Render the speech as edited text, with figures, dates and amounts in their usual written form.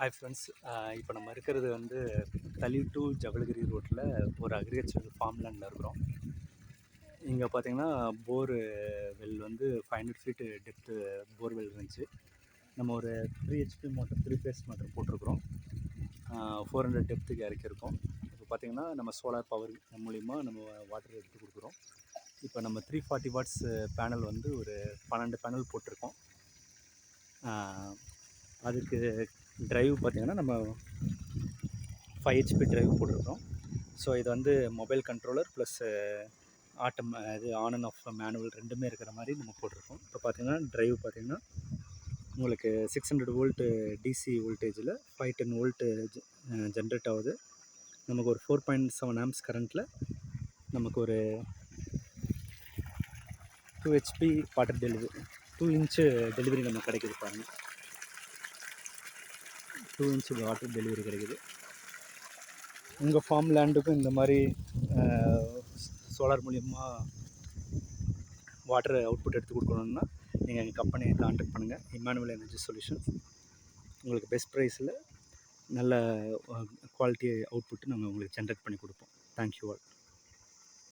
Hi friends. இப்போ நம்ம இருக்கிறது வந்து தளி டு ஜவளகிரி ரோட்டில் ஒரு அக்ரிகல்ச்சர் ஃபார்ம் லேண்டில் இருக்கிறோம். இங்கே பார்த்தீங்கன்னா வெல் வந்து 500 ஃபீட்டு டெப்த்து போர்வெல் இருந்துச்சு. நம்ம ஒரு 3 ஹெச்பி மோட்டர் 3 ஃபேஸ் மோட்டர் போட்டிருக்கிறோம். 400 டெப்த்துக்கு இறக்கியிருக்கோம். இப்போ பார்த்திங்கன்னா நம்ம சோலார் பவர் மூலிமா நம்ம வாட்டர் எடுத்து கொடுக்குறோம். இப்போ நம்ம 340 வாட்ஸ் பேனல் வந்து ஒரு 12 பேனல் போட்டிருக்கோம். அதுக்கு ட்ரைவ் பார்த்திங்கன்னா நம்ம 5 ஹெச்பி ட்ரைவ் போட்டிருக்கோம். ஸோ இது வந்து மொபைல் கண்ட்ரோலர் ப்ளஸ் இது ஆன் அண்ட் ஆஃப் மேனுவல் ரெண்டுமே இருக்கிற மாதிரி நம்ம போட்டிருக்கோம். இப்போ பார்த்திங்கன்னா ட்ரைவ் பார்த்திங்கன்னா உங்களுக்கு 600 வோல்ட்டு டிசி வோல்டேஜில் 510 வோல்ட்டு ஜென்ரேட் ஆகுது. நமக்கு ஒரு 4.7 ஆம்ப்ஸ் கரண்ட்டில் நமக்கு ஒரு 2 HP water delivery 2 inch delivery நமக்கு கிடைக்குது. பாருங்கள், 2 இன்ச்சு வாட்டர் டெலிவரி கிடைக்குது. உங்கள் ஃபார்ம் லேண்டுக்கும் இந்த மாதிரி சோலார் மூலிமா வாட்டர் அவுட்புட் எடுத்து கொடுக்கணுன்னா நீங்கள் எங்கள் கம்பெனியை கான்டாக்ட் பண்ணுங்கள். Emmanuel energy solutions. உங்களுக்கு பெஸ்ட் ப்ரைஸில் நல்ல குவாலிட்டி அவுட்புட்டு நாங்கள் உங்களுக்கு ஜென்ரேட் பண்ணி கொடுப்போம். Thank you all.